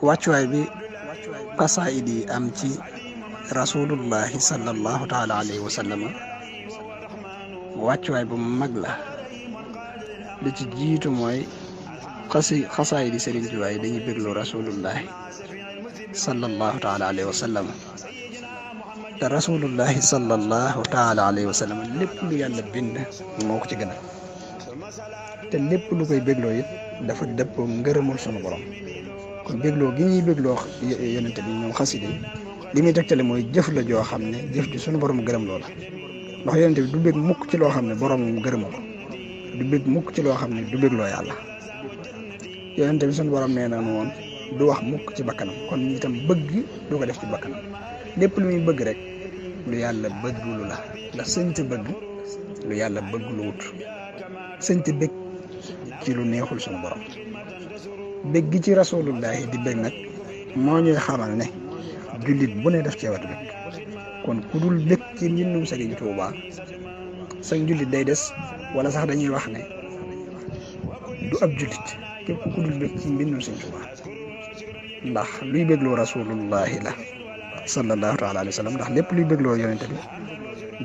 wàccuwaay bi xasaayid yi am ci rasulullahi sallallahu taala alayhi wa sallama wàccuwaay bu mag la. li ci jiitu mooy xasaayid yi Sëriñ Tuubaa yi dañuy bégloo rasulullahi sallallahu taala alayhi wa sallam te rasulullahi sallallahu taala alayhi wa sallam lépp lu yàlla bind moo ko ci gën a te lépp lu koy bégloo it dafa dëppoo ngërëmul sunu borom. kon bégloo gi ñuy bégloo yonente bi ñoom xasida yi li muy tegtale mooy jëf la joo xam ne jëf ji sunu borom gërëm loola ndax yonente bi du bég mukk ci loo xam ne borom gërëmu ko du bég mukk ci loo xam ne du bégloo yàlla. yonente bi sunu borom nee na woon du wax mukk ci bakkanam kon itam bëgg du ko def ci bakkanam lépp lu muy bëgg rek lu yàlla bëgg lu la ndax sëñta bëgg lu yàlla bëgg lu wut sëñta bëgg ci lu neexul sunu borom. bëgg gi ci rasulullahi di bëgg nag moo ñuy xamal ne jullit bu ne def cee wat bëgg kon ku dul bëgg ci mbindum Sëriñ Tuubaa sa jullit day des wala sax dañuy wax ne du ab jullit képp ku dul bëgg ci mbindum Sëriñ Tuubaa ndax luy bëggloo rasulullahi la sallallahu taala alayhi wa sallam ndax lépp luy bëggloo yonente bi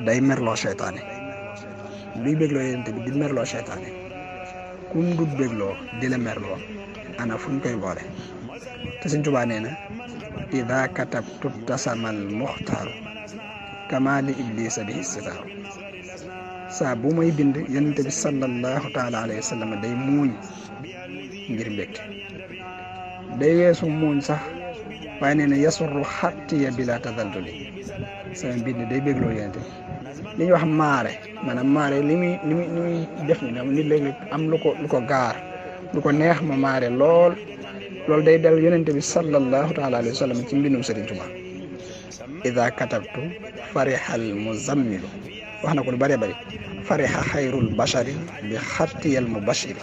day merloo seytaane luy bëggloo yonente bi di merloo seytaane kum dul bëggloo di la merloo ana fu ñu koy boole te Sëriñ Tuubaa nee na ida katabtu tasamal muxtaaru kama li iblisa bi istitaaru saa bu may bind yonente bi sallallahu taala alayhi wa sallam day muuñ ngir mbégte day weesu muuñ sax waaye nee na yasurru xattiya bila tadalduli sama bind day bégloo yonente bi li ñuy wax maare maanaam maare li muy def ni nit léeg-léeg am lu ko gaar lu ko neex ma maare loolu day dal yonente bi sallallahu taala alayhi wa sallam ci mbindum Sëriñ Tuubaa ida katabtu farihal muzammilu wax na ko lu bëree bëri fariha xayrul bashari bi xattiyal mubashiri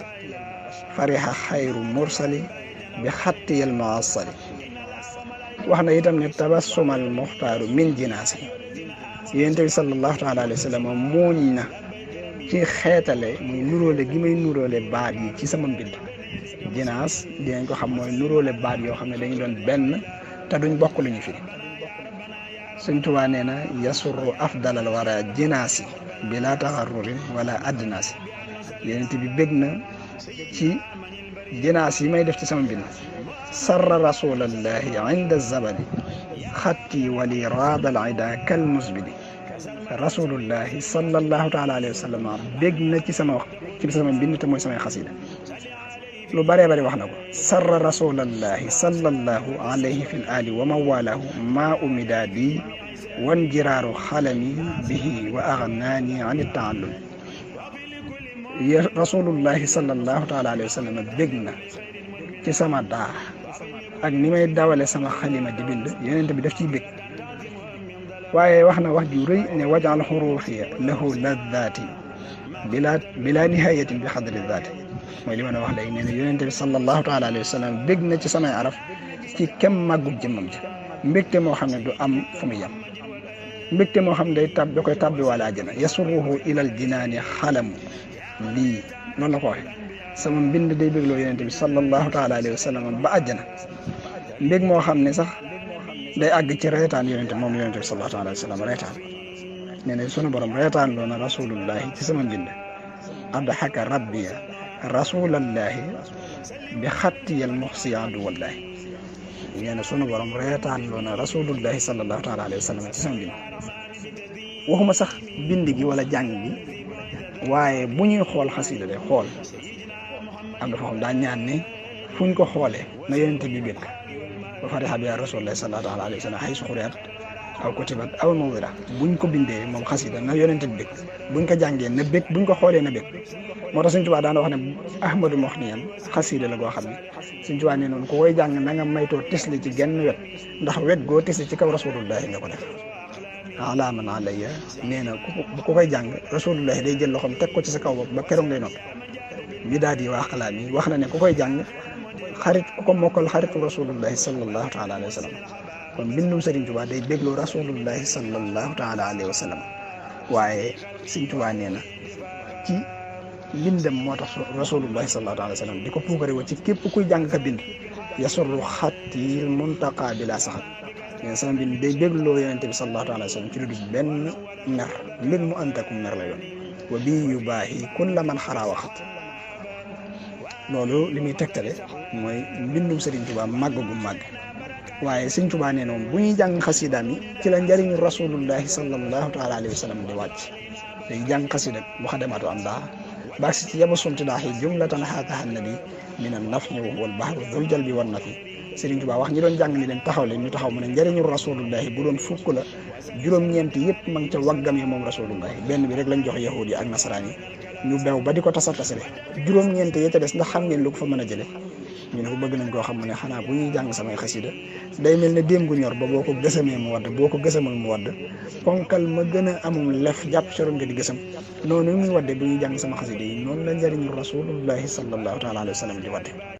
fariha xayru mursali bi xattiyal muassali wax na itam ne tabassumal muxtaaru min jinaasi yonente bi sallallahu taala alayhi wa sallam muuñ na ci xeetale muy nuróole gi may nuróole baat yi ci sama mbind jinaas dinañ ko xam mooy nuróole baat yoo xam ne dañu doon benn te duñ bokk lu ñu firi. Sëriñ Tuubaa nee na yasurru afdalal wara jinaasi bila taxarrurin wala addinaasi yonent bi bég na ci jinaas yi may def ci sama mbind sarra rasulallahi inda zabali xatti wali raadal ida kal musbili rasulullahi sallallahu taala alayhi wa sallam bég na ci sama mbind te mooy samay xasida lu bëree bëri wax na ko sarra rasulallahi sallallahu alayhi fi l ali wa mawalahu ma umidaadi wan jiraaru xalami bihi wa agnaani an taallum rasulullahi sallallahu taala alayhi wa sallam bég na ci sama daa ak ni may dawale sama xalima di bind yonent bi daf ciy bég waaye wax na wax ju rëy ne wajal xuruufiya lahu laddaati bila nihayatin bi xadri daati mooy li ma wax léegi nee na yonente bi sallallahu taala alayhi wa sallam bég na ci samay araf ci kem màggug jëmmam ji mbégte moo xam ne du am fu mu yem mbégte moo xam ne da koy tàbbi wala àjjana yasuruhu ilal jinaani xalamu lii noonu la ko waxe sama mbind day bégloo yonente bi sallallahu taala alayhi wa sallam ba àjjana mbég moo xam ne sax day àgg ci reetaan yonente moom yonente bi sallallahu alayhi wa sallam reetaan nee na sunu borom reetaan loo na rasulullahi ci sama mbind adhaka rabbiya rasulallahi bi xattiyal muxsiyaadu wallahi nee na sunu borom reetaan loo na rasulullahi sallallahu taala alayhi wa sallam ci sama mbind waxuma sax bind gi wala jàng gi waaye bu ñuy xool xasida de xool am dafa xam daa ñaan ne fuñ ko xoolee na yonente bi békk ba fatiha bi rasulullahi sallallahu alayhi wa sallam xay suxuriat aw kutibat aw mawdira buñ ko bindee moom xasida na yonente bi békk buñ ko jàngee na békk buñ ko xoolee na békk moo tax Sëriñ Tuubaa daana wax ne ahmadu moxniyan xasida la goo xam ne Sëriñ Tuubaa ne noonu ko koy jàng na nga maytoo tisli ci genn wet ndax wet goo tisli ci kaw rasulullahi nga ko def alaaman alayya nee na ku koy jàng rasulullahi day jël loxoom teg ko ci sa kaw bopp ba keroog ngay noppi bi daal di waa xalaat yi wax na ne ku koy jàng xarit ku ko mokkal xaritu rasulullahi sallallahu taala alayhi wa sallam kon bindum Sëriñ Tuubaa day bégloo rasulullahi sallallahu taala alayhi wa sallam waaye Sëriñ Tuubaa nee na ci mbindam moo tax rasulullahi sallallahu alayhi wa sallam di ko puukare woo ci képp kuy jàng ka bind yasurru xattil muntaqa bi laa saxat mais sama mbind day bégloo yonente bi sallallahu alayhi wa sallam ci lu dul benn mer mbir mu ànd ak mer lay doon wa bii yu baaxi kulla man xaraa waxat loolu li muy tegtale mooy mbindum Sëriñ Tuubaa màgg gu màgg waaye Sëriñ Tuubaa nee noonu bu ñuy jàng xasidaam yi ci la njëriñu rasulullahi sallallahu taala alayhi wa sallam di wàcc day jàng xasida bu xadamaatu am daa baag si ci yaba sumti daax yi jumlatan xaatahan nabi min an naf'i wal bahru dul jalbi wan nafi Sëriñ Tuubaa wax ñi doon jàng ni leen taxaw leen ñu taxaw mu ne njëriñu rasulullahi bu doon fukk la juróom-ñeent yëpp ma ngi ca waggam yi moom rasulullahi benn bi rek lañ jox yahudi ak nasaraan yi ñu bew ba di ko tasare juróom-ñeent ya ca des ndax xam ngeen lu ko fa mën a jële ñu ne ko bëgg nañ koo xam mu ne xanaa bu ñuy jàng samay xasida day mel ne déem gu ñor ba boo ko gësamee mu wadd boo ko gësamal mu wadd ponkal ma gën a amum lef jàpp soroon nga di gësam noonu muy wadde bu ñuy jàng sama xasida yi noonu la njëriñu rasulullahi sallallahu taala alayhi wa sallam di wadde